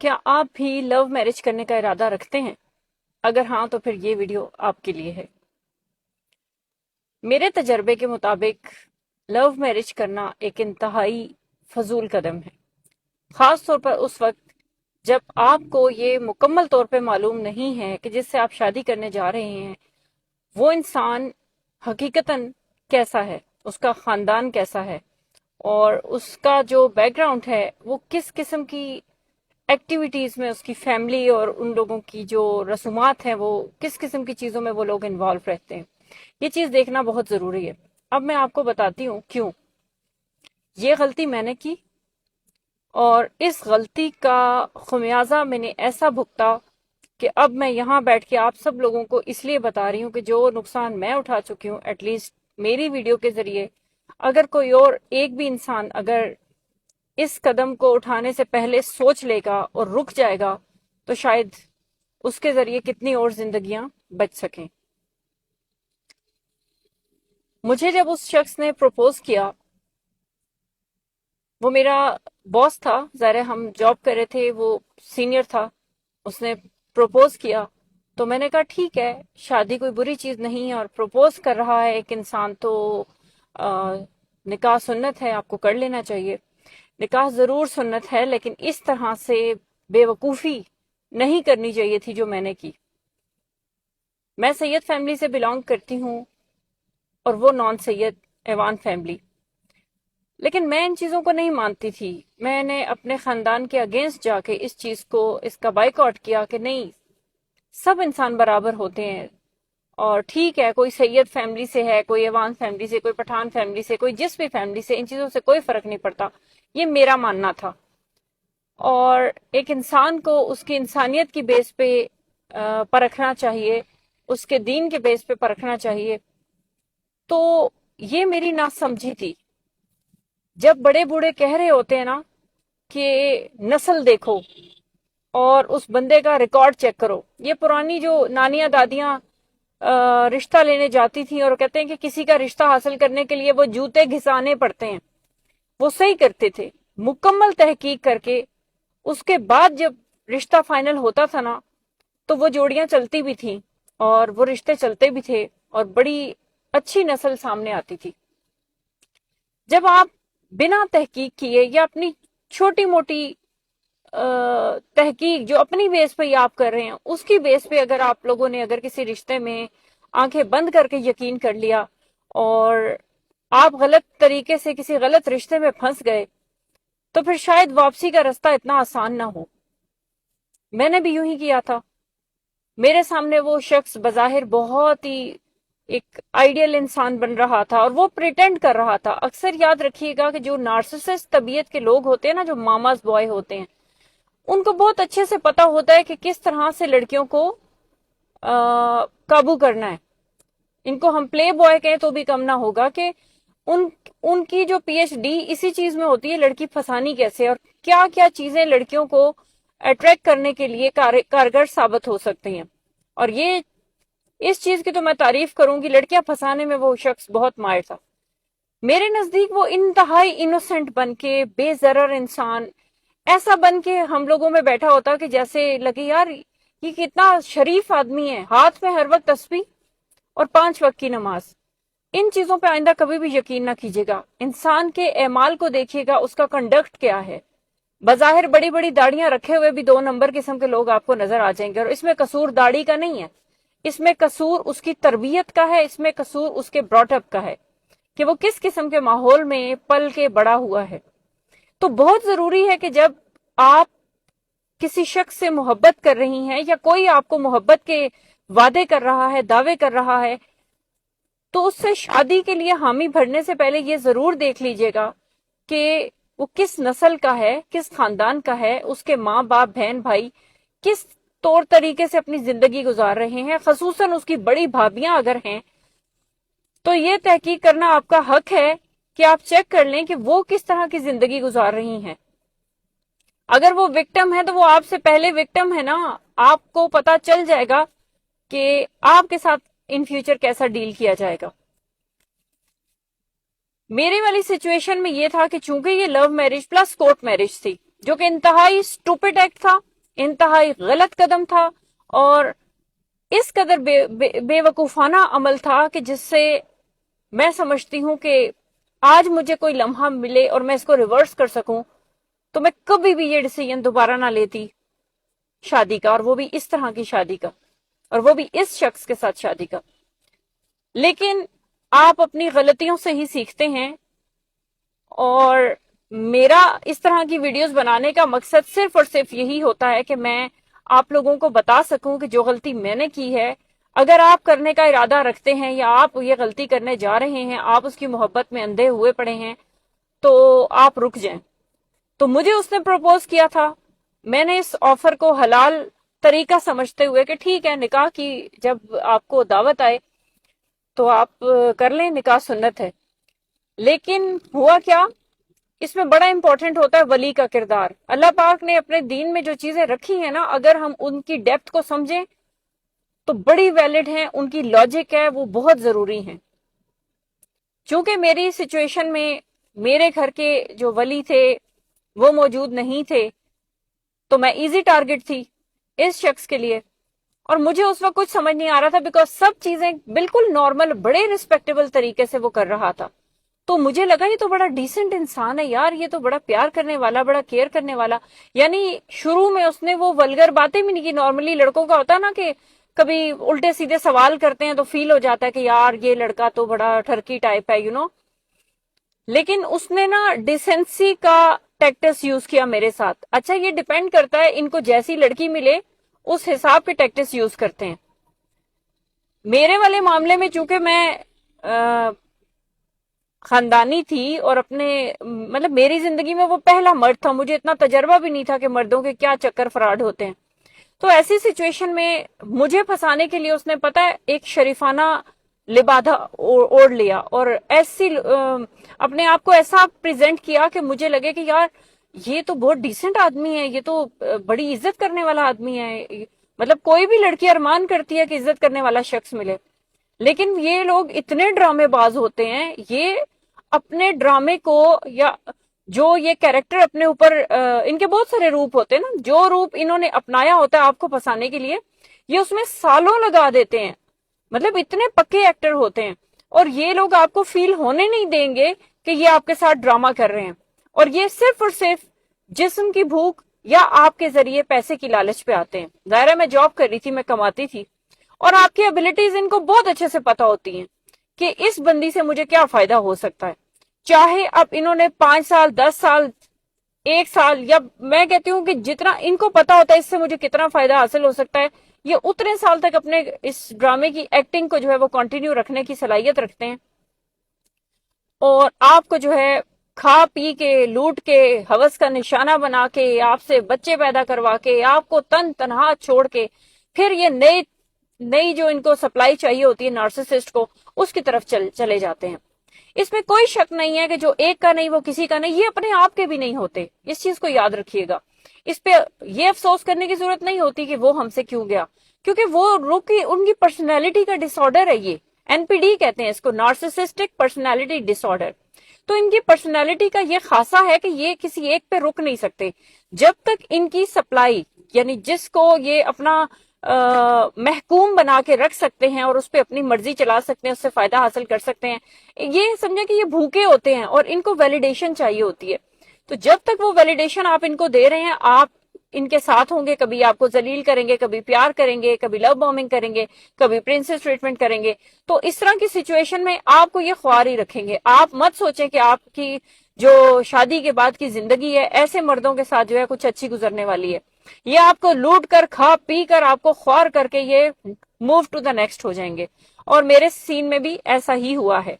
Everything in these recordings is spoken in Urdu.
کیا آپ بھی لو میرج کرنے کا ارادہ رکھتے ہیں؟ اگر ہاں تو پھر یہ ویڈیو آپ کے لیے ہے۔ میرے تجربے کے مطابق لو میرج کرنا ایک انتہائی فضول قدم ہے، خاص طور پر اس وقت جب آپ کو یہ مکمل طور پہ معلوم نہیں ہے کہ جس سے آپ شادی کرنے جا رہے ہیں وہ انسان حقیقتاً کیسا ہے، اس کا خاندان کیسا ہے، اور اس کا جو بیک گراؤنڈ ہے وہ کس قسم کی ایکٹیویٹیز میں، اس کی فیملی اور ان لوگوں کی جو رسومات ہیں وہ کس قسم کی چیزوں میں وہ لوگ انوالو رہتے ہیں۔ یہ چیز دیکھنا بہت ضروری ہے۔ اب میں آپ کو بتاتی ہوں کیوں یہ غلطی میں نے کی، اور اس غلطی کا خمیازہ میں نے ایسا بھگتا کہ اب میں یہاں بیٹھ کے آپ سب لوگوں کو اس لیے بتا رہی ہوں کہ جو نقصان میں اٹھا چکی ہوں، ایٹ لیسٹ میری ویڈیو کے ذریعے اگر کوئی اور ایک بھی انسان اگر اس قدم کو اٹھانے سے پہلے سوچ لے گا اور رک جائے گا تو شاید اس کے ذریعے کتنی اور زندگیاں بچ سکیں۔ مجھے جب اس شخص نے پروپوز کیا، وہ میرا باس تھا، ظاہر ہے ہم جاب کر رہے تھے، وہ سینئر تھا، اس نے پروپوز کیا تو میں نے کہا ٹھیک ہے، شادی کوئی بری چیز نہیں ہے، اور پروپوز کر رہا ہے ایک انسان تو نکاح سنت ہے، آپ کو کر لینا چاہیے۔ نکاح ضرور سنت ہے، لیکن اس طرح سے بے وقوفی نہیں کرنی چاہیے تھی جو میں نے کی۔ میں سید فیملی سے بلانگ کرتی ہوں اور وہ نان سید ایوان فیملی، لیکن میں ان چیزوں کو نہیں مانتی تھی۔ میں نے اپنے خاندان کے اگینسٹ جا کے اس چیز کو، اس کا بائیکاٹ کیا کہ نہیں، سب انسان برابر ہوتے ہیں، اور ٹھیک ہے کوئی سید فیملی سے ہے، کوئی ایوان فیملی سے، کوئی پٹھان فیملی سے، کوئی جس بھی فیملی سے، ان چیزوں سے کوئی فرق نہیں پڑتا، یہ میرا ماننا تھا۔ اور ایک انسان کو اس کی انسانیت کی بیس پہ پرکھنا چاہیے، اس کے دین کے بیس پہ پرکھنا چاہیے۔ تو یہ میری ناسمجھی تھی۔ جب بڑے بوڑھے کہہ رہے ہوتے ہیں نا کہ نسل دیکھو اور اس بندے کا ریکارڈ چیک کرو، یہ پرانی جو نانیاں دادیاں رشتہ لینے جاتی تھیں اور کہتے ہیں کہ کسی کا رشتہ حاصل کرنے کے لیے وہ جوتے گھسانے پڑتے ہیں، وہ صحیح کرتے تھے، مکمل تحقیق کر کے اس کے بعد جب رشتہ فائنل ہوتا تھا نا تو وہ جوڑیاں چلتی بھی تھیں اور وہ رشتے چلتے بھی تھے اور بڑی اچھی نسل سامنے آتی تھی۔ جب آپ بنا تحقیق کیے یا اپنی چھوٹی موٹی تحقیق جو اپنی بیس پہ آپ کر رہے ہیں اس کی بیس پہ اگر آپ لوگوں نے اگر کسی رشتے میں آنکھیں بند کر کے یقین کر لیا اور آپ غلط طریقے سے کسی غلط رشتے میں پھنس گئے تو پھر شاید واپسی کا رستہ اتنا آسان نہ ہو۔ میں نے بھی یوں ہی کیا تھا۔ میرے سامنے وہ شخص بظاہر بہت ہی ایک آئیڈیل انسان بن رہا تھا اور وہ پریٹینڈ کر رہا تھا۔ اکثر یاد رکھیے گا کہ جو نارسسسٹ طبیعت کے لوگ ہوتے ہیں نا، جو ماماز بوائے ہوتے ہیں، ان کو بہت اچھے سے پتا ہوتا ہے کہ کس طرح سے لڑکیوں کو قابو کرنا ہے۔ ان کو ہم پلے بوائے کہیں تو بھی کم نہ ہوگا کہ ان کی جو پی ایچ ڈی اسی چیز میں ہوتی ہے، لڑکی پھنسانی کیسے اور کیا کیا چیزیں لڑکیوں کو اٹریکٹ کرنے کے لیے کارگر ثابت ہو سکتی ہیں۔ اور یہ اس چیز کی تو میں تعریف کروں گی، لڑکیاں پھنسانے میں وہ شخص بہت ماہر تھا۔ میرے نزدیک وہ انتہائی انوسنٹ بن کے، بے ضرر انسان ایسا بن کے ہم لوگوں میں بیٹھا ہوتا کہ جیسے لگے یار یہ کتنا شریف آدمی ہے، ہاتھ میں ہر وقت تسبیح اور 5 وقت کی نماز۔ ان چیزوں پہ آئندہ کبھی بھی یقین نہ کیجیے گا۔ انسان کے اعمال کو دیکھیے گا، اس کا کنڈکٹ کیا ہے۔ بظاہر بڑی بڑی داڑیاں رکھے ہوئے بھی 2 نمبر قسم کے لوگ آپ کو نظر آ جائیں گے، اور اس میں قصور داڑھی کا نہیں ہے، اس میں قصور اس کی تربیت کا ہے، اس میں قصور اس کے براٹ اپ کا ہے کہ وہ کس قسم کے ماحول میں پل کے بڑا ہوا ہے۔ تو بہت ضروری ہے کہ جب آپ کسی شخص سے محبت کر رہی ہیں یا کوئی آپ کو محبت کے وعدے کر رہا ہے، دعوے کر رہا ہے، تو اس سے شادی کے لیے حامی بھرنے سے پہلے یہ ضرور دیکھ لیجئے گا کہ وہ کس نسل کا ہے، کس خاندان کا ہے، اس کے ماں باپ بہن بھائی کس طور طریقے سے اپنی زندگی گزار رہے ہیں، خصوصاً اس کی بڑی بھابیاں اگر ہیں تو یہ تحقیق کرنا آپ کا حق ہے کہ آپ چیک کر لیں کہ وہ کس طرح کی زندگی گزار رہی ہیں۔ اگر وہ وکٹم ہے تو وہ آپ سے پہلے وکٹم ہے نا، آپ کو پتا چل جائے گا کہ آپ کے ساتھ ان فیوچر کیسا ڈیل کیا جائے گا۔ میرے والی سچویشن میں یہ تھا کہ چونکہ یہ love marriage plus court marriage تھی، جو کہ انتہائی اسٹوپڈ ایکٹ تھا، انتہائی غلط قدم تھا، اور اس قدر بے وقوفانہ عمل تھا کہ جس سے میں سمجھتی ہوں کہ آج مجھے کوئی لمحہ ملے اور میں اس کو ریورس کر سکوں تو میں کبھی بھی یہ ڈیسیژن دوبارہ نہ لیتی شادی کا، اور وہ بھی اس طرح کی شادی کا، اور وہ بھی اس شخص کے ساتھ شادی کا۔ لیکن آپ اپنی غلطیوں سے ہی سیکھتے ہیں، اور میرا اس طرح کی ویڈیوز بنانے کا مقصد صرف اور صرف یہی ہوتا ہے کہ میں آپ لوگوں کو بتا سکوں کہ جو غلطی میں نے کی ہے، اگر آپ کرنے کا ارادہ رکھتے ہیں یا آپ یہ غلطی کرنے جا رہے ہیں، آپ اس کی محبت میں اندھے ہوئے پڑے ہیں، تو آپ رک جائیں۔ تو مجھے اس نے پروپوز کیا تھا، میں نے اس آفر کو حلال طریقہ سمجھتے ہوئے کہ ٹھیک ہے، نکاح کی جب آپ کو دعوت آئے تو آپ کر لیں، نکاح سنت ہے۔ لیکن ہوا کیا، اس میں بڑا امپورٹنٹ ہوتا ہے ولی کا کردار۔ اللہ پاک نے اپنے دین میں جو چیزیں رکھی ہیں نا، اگر ہم ان کی ڈیپتھ کو سمجھیں تو بڑی ویلڈ ہیں، ان کی لاجک ہے، وہ بہت ضروری ہیں۔ چونکہ میری سچویشن میں میرے گھر کے جو ولی تھے وہ موجود نہیں تھے، تو میں ایزی ٹارگٹ تھی اس شخص کے لیے، اور مجھے اس وقت کچھ سمجھ نہیں آ رہا تھا، بیکاز سب چیزیں بالکل نارمل، بڑے ریسپیکٹیبل طریقے سے وہ کر رہا تھا۔ تو مجھے لگا یہ تو بڑا ڈیسنٹ انسان ہے یار، یہ تو بڑا پیار کرنے والا، بڑا کیئر کرنے والا۔ یعنی شروع میں اس نے وہ ولگر باتیں بھی نہیں کی، نارملی لڑکوں کا ہوتا ہے نا کہ کبھی الٹے سیدھے سوال کرتے ہیں تو فیل ہو جاتا ہے کہ یار یہ لڑکا تو بڑا ٹھرکی ٹائپ ہے، لیکن اس نے نا ڈیسنسی کا ٹیکٹس یوز کیا میرے ساتھ۔ اچھا، یہ ڈیپینڈ کرتا ہے ان کو جیسی لڑکی ملے اس حساب کے ٹیکٹس یوز کرتے ہیں۔ میرے والے معاملے میں چونکہ میں خاندانی تھی، اور اپنے مطلب میری زندگی میں وہ پہلا مرد تھا، مجھے اتنا تجربہ بھی نہیں تھا کہ مردوں کے کیا چکر فراڈ ہوتے ہیں۔ تو ایسی سچویشن میں مجھے پھنسانے کے لیے اس نے پتہ ہے ایک شریفانہ لبادہ اوڑھ لیا، اور ایسی اپنے آپ کو ایسا پریزنٹ کیا کہ مجھے لگے کہ یار یہ تو بہت ڈیسنٹ آدمی ہے، یہ تو بڑی عزت کرنے والا آدمی ہے۔ مطلب کوئی بھی لڑکی ارمان کرتی ہے کہ عزت کرنے والا شخص ملے، لیکن یہ لوگ اتنے ڈرامے باز ہوتے ہیں، یہ اپنے ڈرامے کو یا جو یہ کیریکٹر اپنے اوپر ان کے بہت سارے روپ ہوتے ہیں نا، جو روپ انہوں نے اپنایا ہوتا ہے آپ کو پھنسانے کے لیے، یہ اس میں سالوں لگا دیتے ہیں۔ مطلب اتنے پکے ایکٹر ہوتے ہیں، اور یہ لوگ آپ کو فیل ہونے نہیں دیں گے کہ یہ آپ کے ساتھ ڈرامہ کر رہے ہیں، اور یہ صرف اور صرف جسم کی بھوک یا آپ کے ذریعے پیسے کی لالچ پہ آتے ہیں۔ ظاہر ہے میں جاب کر رہی تھی، میں کماتی تھی، اور آپ کی ابیلٹیز ان کو بہت اچھے سے پتا ہوتی ہیں کہ اس بندی سے مجھے کیا فائدہ ہو سکتا ہے، چاہے اب انہوں نے 5 سال 10 سال 1 سال، یا میں کہتی ہوں کہ جتنا ان کو پتا ہوتا ہے اس سے مجھے کتنا فائدہ حاصل ہو سکتا ہے، یہ اتنے سال تک اپنے اس ڈرامے کی ایکٹنگ کو جو ہے وہ کنٹینیو رکھنے کی صلاحیت رکھتے ہیں، اور آپ کو جو ہے کھا پی کے لوٹ کے ہوس کا نشانہ بنا کے، آپ سے بچے پیدا کروا کے، آپ کو تن تنہا چھوڑ کے، پھر یہ نئی جو ان کو سپلائی چاہیے ہوتی ہے نارسسسٹ کو، اس کی طرف چلے جاتے ہیں۔ اس میں کوئی شک نہیں ہے کہ جو ایک کا نہیں وہ کسی کا نہیں، یہ اپنے آپ کے بھی نہیں ہوتے، اس چیز کو یاد رکھیے گا۔ اس پہ یہ افسوس کرنے کی ضرورت نہیں ہوتی کہ وہ ہم سے کیوں گیا، کیونکہ وہ ان کی پرسنالٹی کا ڈس آرڈر ہے، یہ NPD کہتے ہیں اس کو، نارسسسٹک پرسنالٹی ڈس آرڈر۔ تو ان کی پرسنالٹی کا یہ خاصہ ہے کہ یہ کسی ایک پہ رک نہیں سکتے، جب تک ان کی سپلائی، یعنی جس کو یہ اپنا محکوم بنا کے رکھ سکتے ہیں اور اس پہ اپنی مرضی چلا سکتے ہیں، اس سے فائدہ حاصل کر سکتے ہیں، یہ سمجھیں کہ یہ بھوکے ہوتے ہیں اور ان کو ویلیڈیشن چاہیے ہوتی ہے۔ تو جب تک وہ ویلیڈیشن آپ ان کو دے رہے ہیں، آپ ان کے ساتھ ہوں گے، کبھی آپ کو ذلیل کریں گے، کبھی پیار کریں گے، کبھی لو بومبنگ کریں گے، کبھی پرنسس ٹریٹمنٹ کریں گے، تو اس طرح کی سچویشن میں آپ کو یہ خوار ہی رکھیں گے۔ آپ مت سوچیں کہ آپ کی جو شادی کے بعد کی زندگی ہے ایسے مردوں کے ساتھ جو ہے کچھ اچھی گزرنے والی ہے، یہ آپ کو لوٹ کر کھا پی کر آپ کو خوار کر کے یہ موو ٹو دا نیکسٹ ہو جائیں گے، اور میرے سین میں بھی ایسا ہی ہوا ہے۔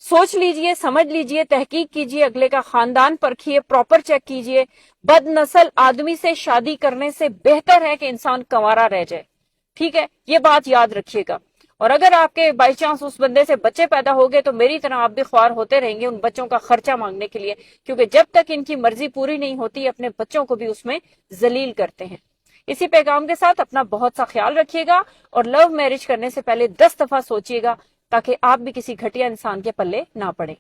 سوچ لیجئے، سمجھ لیجئے، تحقیق کیجئے، اگلے کا خاندان پرکھیے، پراپر چیک کیجئے۔ بد نسل آدمی سے شادی کرنے سے بہتر ہے کہ انسان کنوارا رہ جائے، ٹھیک ہے؟ یہ بات یاد رکھیے گا۔ اور اگر آپ کے بائی چانس اس بندے سے بچے پیدا ہو گئے تو میری طرح آپ بھی خوار ہوتے رہیں گے ان بچوں کا خرچہ مانگنے کے لیے، کیونکہ جب تک ان کی مرضی پوری نہیں ہوتی اپنے بچوں کو بھی اس میں ذلیل کرتے ہیں۔ اسی پیغام کے ساتھ اپنا بہت سا خیال رکھیے گا، اور لو میرج کرنے سے پہلے 10 دفعہ سوچیے گا، تاکہ آپ بھی کسی گھٹیا انسان کے پلے نہ پڑیں۔